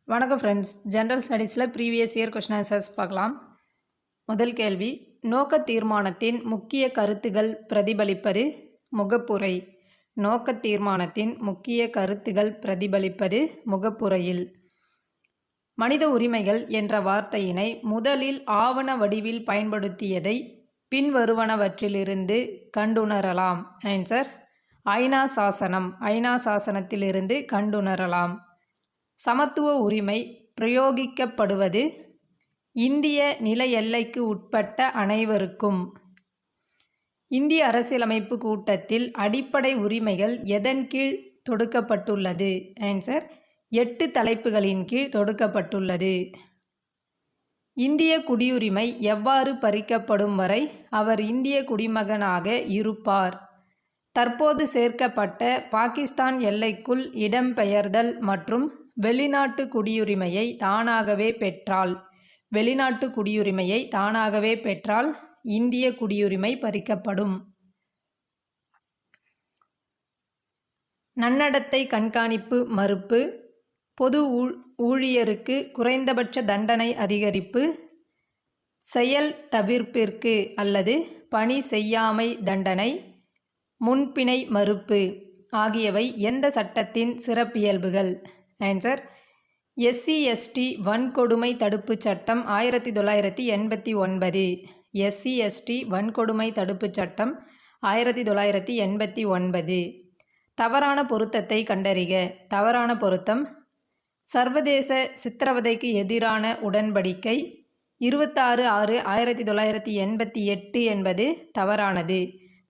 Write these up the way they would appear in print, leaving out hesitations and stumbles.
வணக்கம் friends. General ஸ்டடீஸில் previous year question answers பார்க்கலாம். முதல் கேள்வி, நோக்க தீர்மானத்தின் முக்கிய கருத்துகள் பிரதிபலிப்பது முகப்புரை. நோக்க தீர்மானத்தின் முக்கிய கருத்துகள் பிரதிபலிப்பது முகப்புரையில். மனித உரிமைகள் என்ற வார்த்தையினை முதலில் ஆவண வடிவில் பயன்படுத்தியதை பின்வருவனவற்றிலிருந்து கண்டுணரலாம். ஆன்சர் ஐநா சாசனம். ஐநா சாசனத்திலிருந்து கண்டுணரலாம். சமத்துவ உரிமை பிரயோகிக்கப்படுவது இந்திய நில எல்லைக்கு உட்பட்ட அனைவருக்கும். இந்திய அரசியலமைப்பு கூட்டத்தில் அடிப்படை உரிமைகள் எதன் கீழ் தொடுக்கப்பட்டுள்ளது? ஆன்சர் 8 தலைப்புகளின் கீழ் தொடுக்கப்பட்டுள்ளது. இந்திய குடியுரிமை எவ்வாறு பறிக்கப்படும் வரை அவர் இந்திய குடிமகனாக இருப்பார்? தற்போது சேர்க்கப்பட்ட பாகிஸ்தான் எல்லைக்குள் இடம்பெயர்தல் மற்றும் வெளிநாட்டு குடியுரிமையை தானாகவே பெற்றால் இந்திய குடியுரிமை பறிக்கப்படும். நன்னடத்தை கண்காணிப்பு மறுப்பு, பொது ஊழியருக்கு குறைந்தபட்ச தண்டனை அதிகரிப்பு, செயல் தவிர்ப்பிற்கு அல்லது பணி செய்யாமை தண்டனை, முன்பிணை மறுப்பு ஆகியவை எந்த சட்டத்தின் சிறப்பியல்புகள்? ஆன்சர் SC/ST வன்கொடுமை தடுப்புச் சட்டம் 1989. SC/ST வன்கொடுமை தடுப்புச் சட்டம் 1989. தவறான பொருத்தத்தை கண்டறிக. தவறான பொருத்தம்: சர்வதேச சித்திரவதைக்கு எதிரான உடன்படிக்கை 26/6/1988 என்பது தவறானது.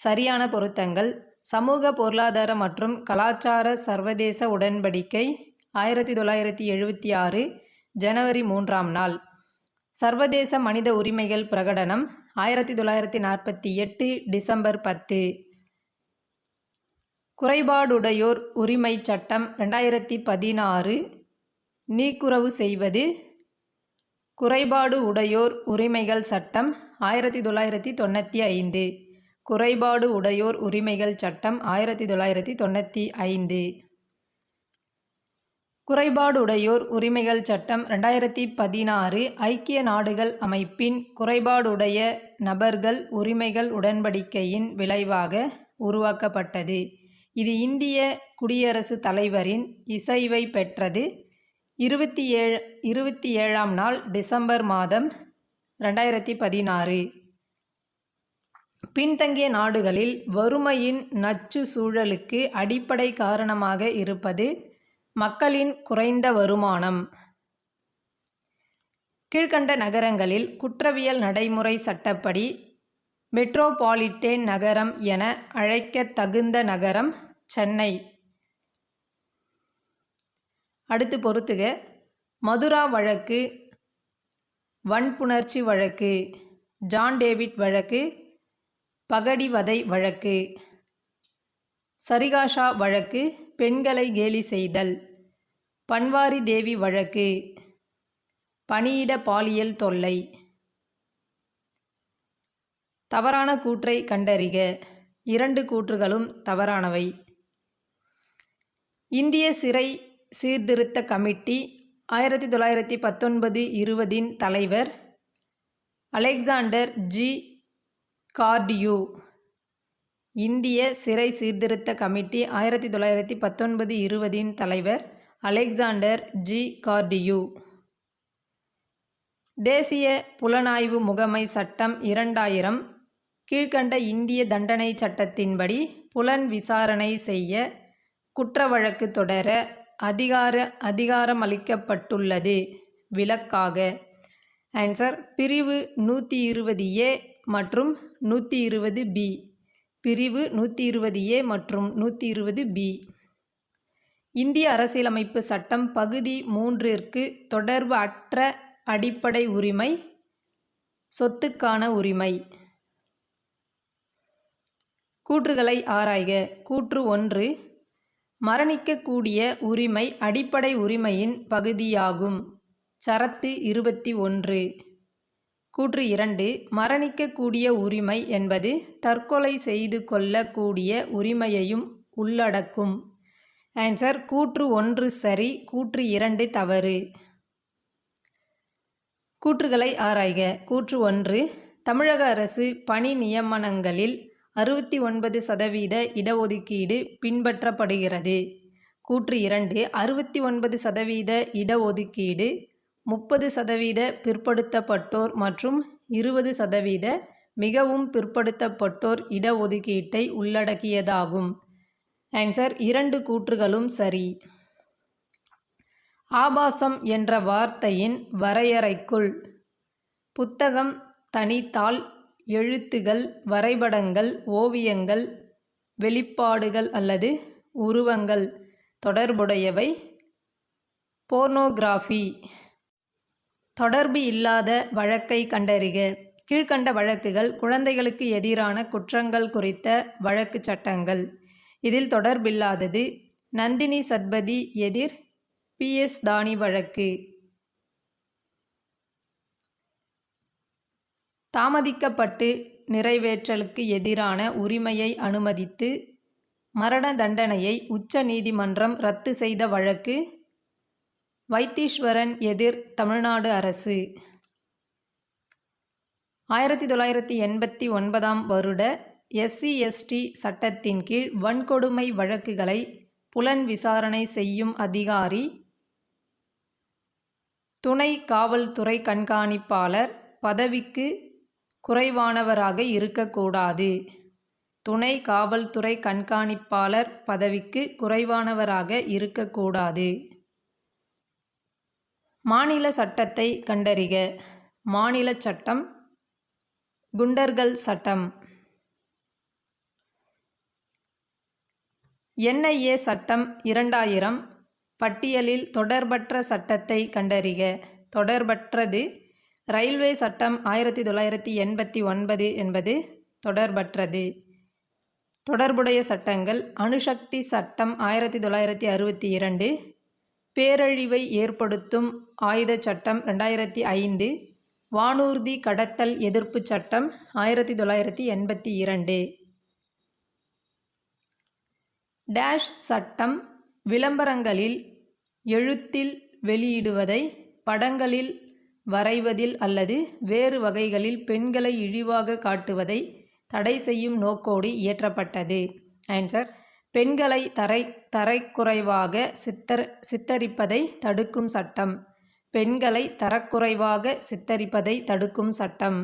சரியான பொருத்தங்கள்: சமூக பொருளாதார மற்றும் கலாச்சார சர்வதேச உடன்படிக்கை 1976 ஜனவரி 3ஆம் நாள். சர்வதேச மனித உரிமைகள் பிரகடனம் 1948 டிசம்பர் 10. குறைபாடுடையோர் உரிமை சட்டம் 2016 நீக்குறவு செய்வது. குறைபாடு உடையோர் உரிமைகள் சட்டம் 1995. குறைபாடு உடையோர் உரிமைகள் சட்டம் 1995. குறைபாடுடையோர் உரிமைகள் சட்டம் 2016 ஐக்கிய நாடுகள் அமைப்பின் குறைபாடுடைய நபர்கள் உரிமைகள் உடன்படிக்கையின் விளைவாக உருவாக்கப்பட்டது. இது இந்திய குடியரசுத் தலைவரின் இசைவை பெற்றது. 27ஆம் நாள் டிசம்பர் மாதம் 2016. பின்தங்கிய நாடுகளில் வறுமையின் நச்சு சூழலுக்கு அடிப்படை காரணமாக இருப்பது மக்களின் குறைந்த வருமானம். கீழ்கண்ட நகரங்களில் குற்றவியல் நடைமுறை சட்டப்படி மெட்ரோபாலிட்டேன் நகரம் என அழைக்கத் தகுந்த நகரம் சென்னை. அடுத்து பொறுத்துக. மதுரா வழக்கு, வன்புணர்ச்சி வழக்கு, ஜான் டேவிட் வழக்கு, பகடிவதை வழக்கு. சரிகாஷா வழக்கு, பெண்களை கேலி செய்தல். பன்வாரி தேவி வழக்கு, பணியிட பாலியல் தொல்லை. தவறான கூற்றை கண்டறிக. 2 கூற்றுகளும் தவறானவை. இந்திய சிறை சீர்திருத்த கமிட்டி 1919-20 தலைவர் அலெக்சாண்டர் ஜி கார்டியூ. இந்திய சிறை சீர்திருத்த கமிட்டி 1919-20 தலைவர் அலெக்சாண்டர் ஜி கார்டியூ. தேசிய புலனாய்வு முகமை சட்டம் 2000 கீழ்கண்ட இந்திய தண்டனை சட்டத்தின்படி புலன் விசாரணை செய்ய, குற்ற வழக்கு தொடர அதிகாரமளிக்கப்பட்டுள்ளது. விலக்காக. ஆன்சர் பிரிவு 120A மற்றும் 120B. பிரிவு 120A மற்றும் 120B. இந்திய அரசியலமைப்பு சட்டம் பகுதி 3ற்கு தொடர்பு அற்ற அடிப்படை உரிமை சொத்துக்கான உரிமை. கூற்றுகளை ஆராய்க. கூற்று 1, மரணிக்கக்கூடிய உரிமை அடிப்படை உரிமையின் பகுதியாகும். சரத்து 21. கூற்று 2, மரணிக்கக்கூடிய உரிமை என்பது தற்கொலை செய்து கொள்ளக்கூடிய உரிமையையும் உள்ளடக்கும். ஆன்சர் கூற்று 1 சரி, கூற்று 2 தவறு. கூற்றுகளை ஆராய்க. கூற்று 1. தமிழக அரசு பணி நியமனங்களில் 69% இடஒதுக்கீடு பின்பற்றப்படுகிறது. கூற்று 2. 69% இடஒதுக்கீடு 30% பிற்படுத்தப்பட்டோர் மற்றும் 20% மிகவும் பிற்படுத்தப்பட்டோர் இடஒதுக்கீட்டை உள்ளடக்கியதாகும். ஆன்சர் 2 கூற்றுகளும் சரி. ஆபாசம் என்ற வார்த்தையின் வரையறைக்குள் புத்தகம், தனித்தாள், எழுத்துகள், வரைபடங்கள், ஓவியங்கள், வெளிப்பாடுகள் அல்லது உருவங்கள் தொடர்புடையவை. போர்னோகிராஃபி. தொடர்பு இல்லாத வழக்கை கண்டறிக. கீழ்க்கண்ட வழக்குகள் குழந்தைகளுக்கு எதிரான குற்றங்கள் குறித்த வழக்குச் சட்டங்கள். இதில் தொடர்பில்லாதது நந்தினி சத்பதி எதிர் பி.எஸ். தானி வழக்கு. தாமதிக்கப்பட்டு நிறைவேற்றலுக்கு எதிரான உரிமையை அனுமதித்து மரண தண்டனையை உச்ச நீதிமன்றம் ரத்து செய்த வழக்கு வைத்தீஸ்வரன் எதிர் தமிழ்நாடு அரசு. 1989 வருட SC/ST சட்டத்தின் கீழ் வன்கொடுமை வழக்குகளை புலன் விசாரணை செய்யும் அதிகாரி துணை காவல்துறை கண்காணிப்பாளர் பதவிக்கு குறைவானவராக இருக்கக்கூடாது. துணை காவல்துறை கண்காணிப்பாளர் பதவிக்கு குறைவானவராக இருக்கக்கூடாது. மாநில சட்டத்தை கண்டறிக. மாநில சட்டம் குண்டர்கள் சட்டம். NIA சட்டம் 2000. பட்டியலில் தொடர்பற்ற சட்டத்தை கண்டறிக. தொடர்பற்றது ரயில்வே சட்டம் 1989 என்பது தொடர்பற்றது. தொடர்புடைய சட்டங்கள் அணுசக்தி சட்டம் 1962, பேரழிவை ஏற்படுத்தும் ஆயுத சட்டம் 2005, வானூர்தி கடத்தல் எதிர்ப்பு சட்டம் 1982. டேஷ் சட்டம் விளம்பரங்களில் எழுத்தில் வெளியிடுவதை, படங்களில் வரைவதில் அல்லது வேறு வகைகளில் பெண்களை இழிவாக காட்டுவதை தடை செய்யும் நோக்கோடு இயற்றப்பட்டது. ஆன்சர் பெண்களை தரக்குறைவாக சித்தரிப்பதை தடுக்கும் சட்டம். பெண்களை தரக்குறைவாக சித்தரிப்பதை தடுக்கும் சட்டம்.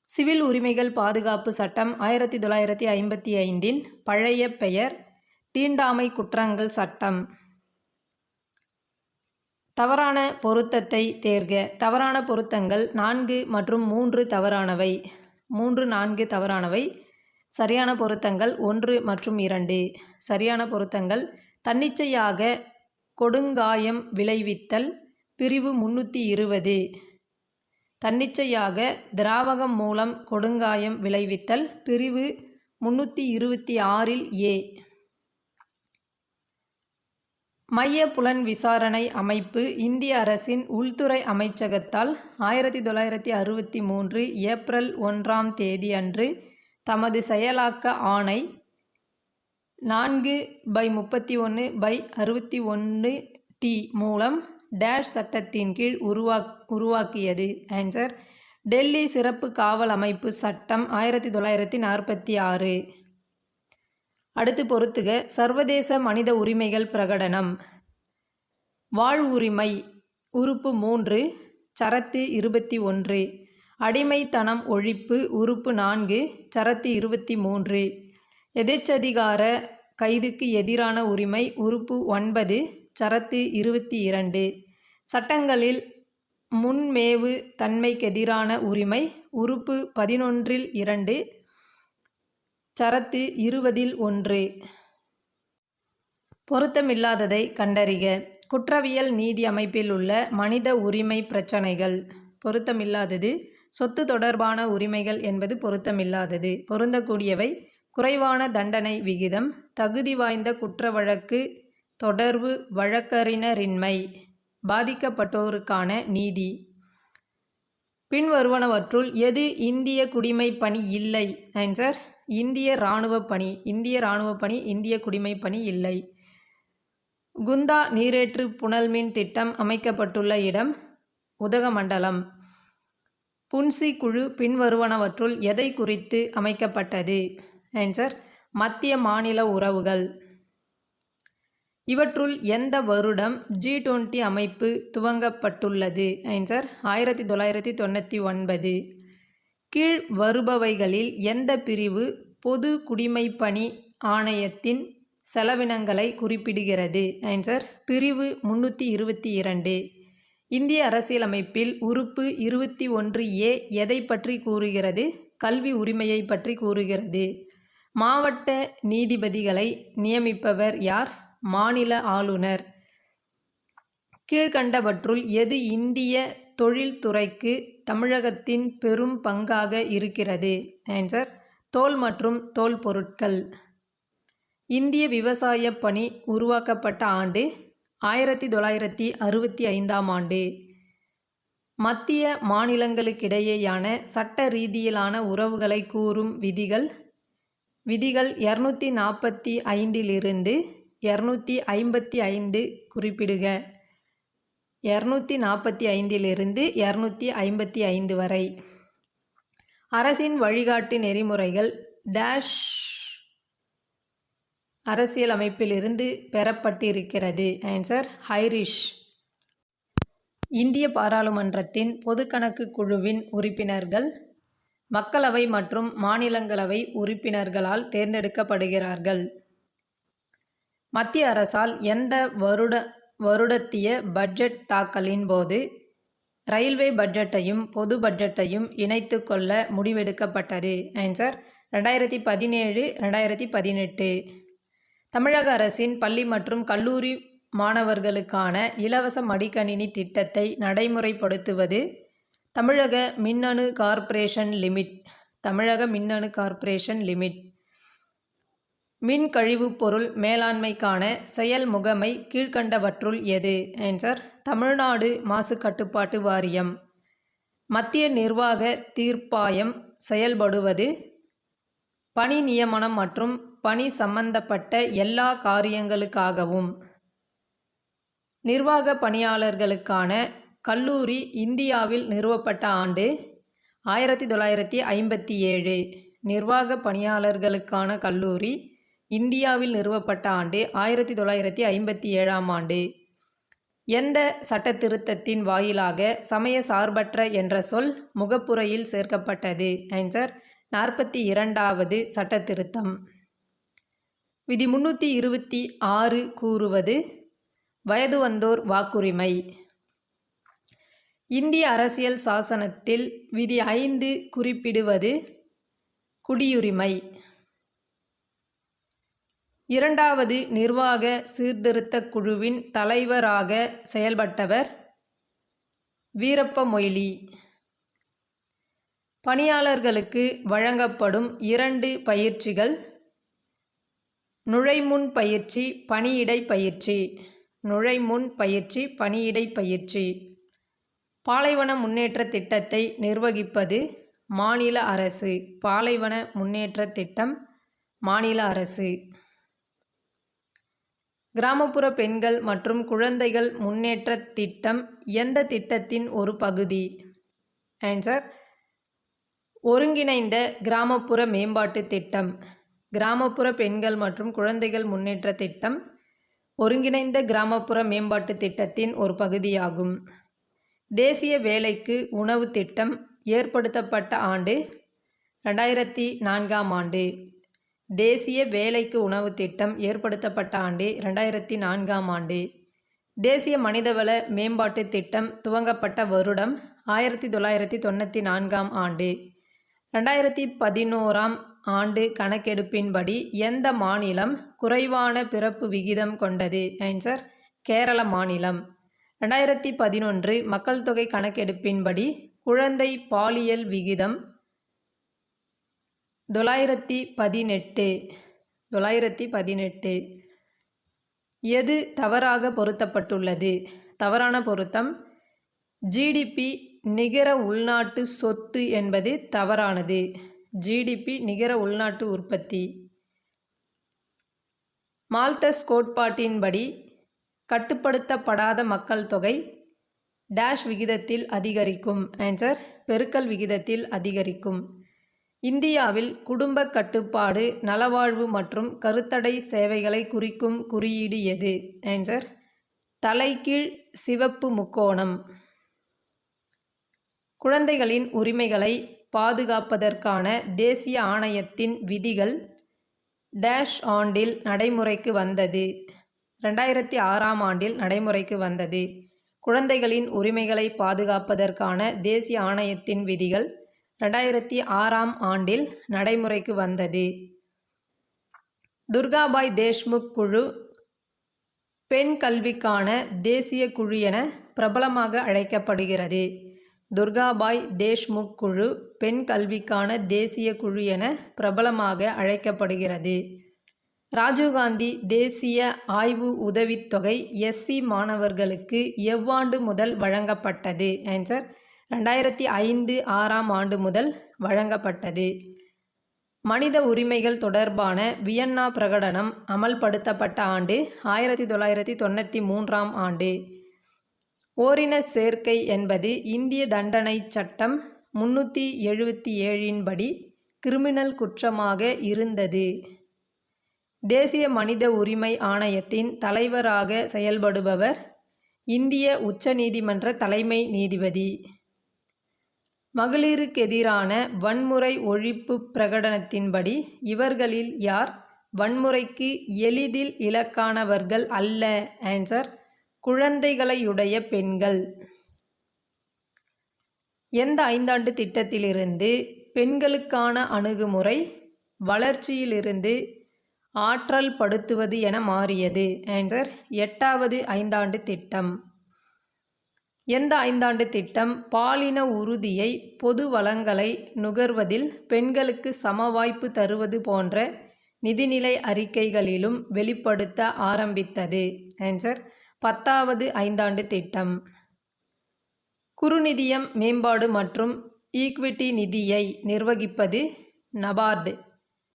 சிவில் உரிமைகள் பாதுகாப்பு சட்டம் 1955 பழைய பெயர் தீண்டாமை குற்றங்கள் சட்டம். தவறான பொருத்தத்தை தேர்க. தவறான பொருத்தங்கள் 4 மற்றும் 3 தவறானவை. 3, 4 தவறானவை. சரியான பொருத்தங்கள் 1 மற்றும் 2. சரியான பொருத்தங்கள் தன்னிச்சையாக கொடுங்காயம் விளைவித்தல் பிரிவு 320. தன்னிச்சையாக திராவகம் மூலம் கொடுங்காயம் விளைவித்தல் பிரிவு 326 A. மைய புலன் விசாரணை அமைப்பு இந்திய அரசின் உள்துறை அமைச்சகத்தால் 1963 ஏப்ரல் 1 அன்று தமது செயலாக்க ஆணை 4/31/61T மூலம் டேஷ் சட்டத்தின் கீழ் உருவாக்கியது. ஆன்சர் டெல்லி சிறப்பு காவல் அமைப்பு சட்டம் 1946. அடுத்து பொறுத்துக. சர்வதேச மனித உரிமைகள் பிரகடனம். வாழ்வுரிமை உறுப்பு 3 சரத்து 21. அடிமைத்தனம் ஒழிப்பு உறுப்பு 4 சரத்து 23. எதேச்சதிகார கைதுக்கு எதிரான உரிமை உறுப்பு 9 சரத்து 22. சட்டங்களில் முன்மேவு தன்மைக்கெதிரான உரிமை உறுப்பு 11(2) சரத்து 20(1). பொருத்தமில்லாததை கண்டறிக. குற்றவியல் நீதி அமைப்பில் உள்ள மனித உரிமை பிரச்சனைகள். பொருத்தமில்லாதது சொத்து தொடர்பான உரிமைகள் என்பது பொருத்தமில்லாதது. பொருந்தக்கூடியவை குறைவான தண்டனை விகிதம், தகுதி வாய்ந்த குற்ற வழக்கு தொடர்பு, வழக்கறிஞரின்மை, பாதிக்கப்பட்டோருக்கான நீதி. பின்வருவனவற்றுள் எது இந்திய குடிமைப் பணி இல்லை? ஆன்சர் இந்திய இராணுவப் பணி. இந்திய இராணுவப் பணி இந்திய குடிமைப் பணி இல்லை. குந்தா நீரேற்று புனல்மின் திட்டம் அமைக்கப்பட்டுள்ள இடம் உதகமண்டலம். புன்சி குழு பின்வருவனவற்றுள் எதை குறித்து அமைக்கப்பட்டது? ஆன்சர் மத்திய மாநில உறவுகள். இவற்றுள் எந்த வருடம் G20 அமைப்பு துவங்கப்பட்டுள்ளது? ஆன்சர் 1999. கீழ் வருபவைகளில் எந்த பிரிவு பொது குடிமைப்பணி ஆணையத்தின் செலவினங்களை குறிப்பிடுகிறது? ஆன்சர் பிரிவு 322. இந்திய அரசியலமைப்பில் உறுப்பு 21A எதை பற்றி கூறுகிறது? கல்வி உரிமையை பற்றி கூறுகிறது. மாவட்ட நீதிபதிகளை நியமிப்பவர் யார்? மாநில ஆளுநர். கீழ்கண்டவற்றுள் எது இந்திய தொழில்துறைக்கு தமிழகத்தின் பெரும் பங்காக இருக்கிறது? ஆன்சர் தோல் மற்றும் தோல் பொருட்கள். இந்திய விவசாய பணி உருவாக்கப்பட்ட ஆண்டு 1965ஆம் ஆண்டு. மத்திய மாநிலங்களுக்கிடையேயான சட்ட ரீதியிலான உறவுகளை கூறும் விதிகள். விதிகள் 245 255 குறிப்பிடுக. 245 255 வரை. அரசின் வழிகாட்டு நெறிமுறைகள் டேஷ் அரசியலமைப்பிலிருந்து பெறப்பட்டிருக்கிறது? Answer Irish. இந்திய பாராளுமன்றத்தின் பொதுக்கணக்கு குழுவின் உறுப்பினர்கள் மக்களவை மற்றும் மாநிலங்களவை உறுப்பினர்களால் தேர்ந்தெடுக்கப்படுகிறார்கள். மத்திய அரசால் எந்த வருடத்திய பட்ஜெட் தாக்கலின் போது ரயில்வே பட்ஜெட்டையும் பொது பட்ஜெட்டையும் இணைத்து கொள்ள முடிவெடுக்கப்பட்டது? ஆன்சர் 2017 2018. தமிழக அரசின் பள்ளி மற்றும் கல்லூரி மாணவர்களுக்கான இலவச மடிக்கணினி திட்டத்தை நடைமுறைப்படுத்துவது? தமிழக மின்னணு கார்ப்பரேஷன் லிமிட். தமிழக மின்னணு கார்ப்பரேஷன் லிமிட். மின் கழிவுப் பொருள் மேலாண்மைக்கான செயல் முகமை கீழ்கண்டவற்றுள் எது? ஆன்சர் தமிழ்நாடு மாசு கட்டுப்பாட்டு வாரியம். மத்திய நிர்வாக தீர்ப்பாயம் செயல்படுவது? பணி நியமனம் மற்றும் பணி சம்பந்தப்பட்ட எல்லா காரியங்களுக்காகவும். நிர்வாக பணியாளர்களுக்கான கல்லூரி இந்தியாவில் நிறுவப்பட்ட ஆண்டு 1957. நிர்வாக பணியாளர்களுக்கான கல்லூரி இந்தியாவில் நிறுவப்பட்ட ஆண்டு 1957ஆம் ஆண்டு. எந்த சட்டத்திருத்தத்தின் வாயிலாக சமய சார்பற்ற என்ற சொல் முகப்புரையில் சேர்க்கப்பட்டது? ஆன்சர் 42வது சட்டத்திருத்தம். விதி 326 கூறுவது? வயது வந்தோர் வாக்குரிமை. இந்திய அரசியல் சாசனத்தில் விதி 5 குறிப்பிடுவது? குடியுரிமை. இரண்டாவது நிர்வாக சீர்திருத்த குழுவின் தலைவராக செயல்பட்டவர்? வீரப்ப மொய்லி. பணியாளர்களுக்கு வழங்கப்படும் 2 பயிற்சிகள்? நுழைமுன் பயிற்சி, பணியிடை பயிற்சி. நுழைமுன் பயிற்சி, பணியிடை பயிற்சி. பாலைவன முன்னேற்ற திட்டத்தை நிர்வகிப்பது? மாநில அரசு. பாலைவன முன்னேற்ற திட்டம் மாநில அரசு. கிராமப்புற பெண்கள் மற்றும் குழந்தைகள் முன்னேற்ற திட்டம் எந்த திட்டத்தின் ஒரு பகுதி? ஆன்சர் ஒருங்கிணைந்த கிராமப்புற மேம்பாட்டு திட்டம். கிராமப்புற பெண்கள் மற்றும் குழந்தைகள் முன்னேற்ற திட்டம் ஒருங்கிணைந்த கிராமப்புற மேம்பாட்டு திட்டத்தின் ஒரு பகுதியாகும். தேசிய வேலைக்கு உணவு திட்டம் ஏற்படுத்தப்பட்ட ஆண்டு 2004ஆம் ஆண்டு. தேசிய வேலைக்கு உணவு திட்டம் ஏற்படுத்தப்பட்ட ஆண்டு 2004ஆம் ஆண்டு. தேசிய மனிதவள மேம்பாட்டு திட்டம் துவங்கப்பட்ட வருடம் 1994ஆம் ஆண்டு. 2011ஆம் ஆண்டு கணக்கெடுப்பின்படி எந்த மாநிலம் குறைவான பிறப்பு விகிதம் கொண்டது? ஆன்சர் கேரள மாநிலம். 2011 மக்கள் தொகை கணக்கெடுப்பின்படி குழந்தை பாலியல் விகிதம் 918. எது தவறாக பொருத்தப்பட்டுள்ளது? தவறான பொருத்தம் ஜிடிபி நிகர உள்நாட்டு சொத்து என்பது தவறானது. ஜிடிபி நிகர உள்நாட்டு உற்பத்தி. மால்தஸ் கோட்பாட்டின்படி கட்டுப்படுத்தப்படாத மக்கள் தொகை டேஷ் விகிதத்தில் அதிகரிக்கும். ஆன்சர் பெருக்கல் விகிதத்தில் அதிகரிக்கும். இந்தியாவில் குடும்ப கட்டுப்பாடு, நலவாழ்வு மற்றும் கருத்தடை சேவைகளை குறிக்கும் குறியீடு எது? ஆன்சர் தலைகீழ் சிவப்பு முக்கோணம். குழந்தைகளின் உரிமைகளை பாதுகாப்பதற்கான தேசிய ஆணையத்தின் விதிகள் டேஷ் ஆண்டில் நடைமுறைக்கு வந்தது? 2006ஆம் ஆண்டில் நடைமுறைக்கு வந்தது. குழந்தைகளின் உரிமைகளை பாதுகாப்பதற்கான தேசிய ஆணையத்தின் விதிகள் 2006ஆம் ஆண்டில் நடைமுறைக்கு வந்தது. துர்காபாய் தேஷ்முக் குழு பெண் கல்விக்கான தேசிய குழு என பிரபலமாக அழைக்கப்படுகிறது. துர்காபாய் தேஷ்முக் குழு பெண் கல்விக்கான தேசிய குழு என பிரபலமாக அழைக்கப்படுகிறது. ராஜீவ்காந்தி தேசிய ஆய்வு உதவித்தொகை எஸ்சி மாணவர்களுக்கு எவ்வாண்டு முதல் வழங்கப்பட்டது? ஆன்சர் 2005-6ஆம் ஆண்டு முதல் வழங்கப்பட்டது. மனித உரிமைகள் தொடர்பான வியன்னா பிரகடனம் அமல்படுத்தப்பட்ட ஆண்டு 1993ஆம் ஆண்டு. ஓரின சேர்க்கை என்பது இந்திய தண்டனை சட்டம் 377 படி கிரிமினல் குற்றமாக இருந்தது. தேசிய மனித உரிமை ஆணையத்தின் தலைவராக செயல்படுபவர் இந்திய உச்ச நீதிமன்ற தலைமை நீதிபதி. மகளிருக்கெதிரான வன்முறை ஒழிப்பு பிரகடனத்தின்படி இவர்களில் யார் வன்முறைக்கு எளிதில் இலக்கானவர்கள் அல்ல? ஆன்சர் குழந்தைகளையுடைய பெண்கள். எந்த 5ஆண்டு திட்டத்திலிருந்து பெண்களுக்கான அணுகுமுறை வளர்ச்சியிலிருந்து ஆற்றல் படுத்துவது என மாறியது? ஆன்சர் 8வது 5ஆண்டு திட்டம். எந்த 5ஆண்டு திட்டம் பாலின உறுதியை பொது வளங்களை நுகர்வதில் பெண்களுக்கு சமவாய்ப்பு தருவது போன்ற நிதிநிலை அறிக்கைகளிலும் வெளிப்படுத்த ஆரம்பித்தது? ஆன்சர் 10வது 5ஆண்டு திட்டம். குறுநிதியம் மேம்பாடு மற்றும் ஈக்விட்டி நிதியை நிர்வகிப்பது நபார்டு.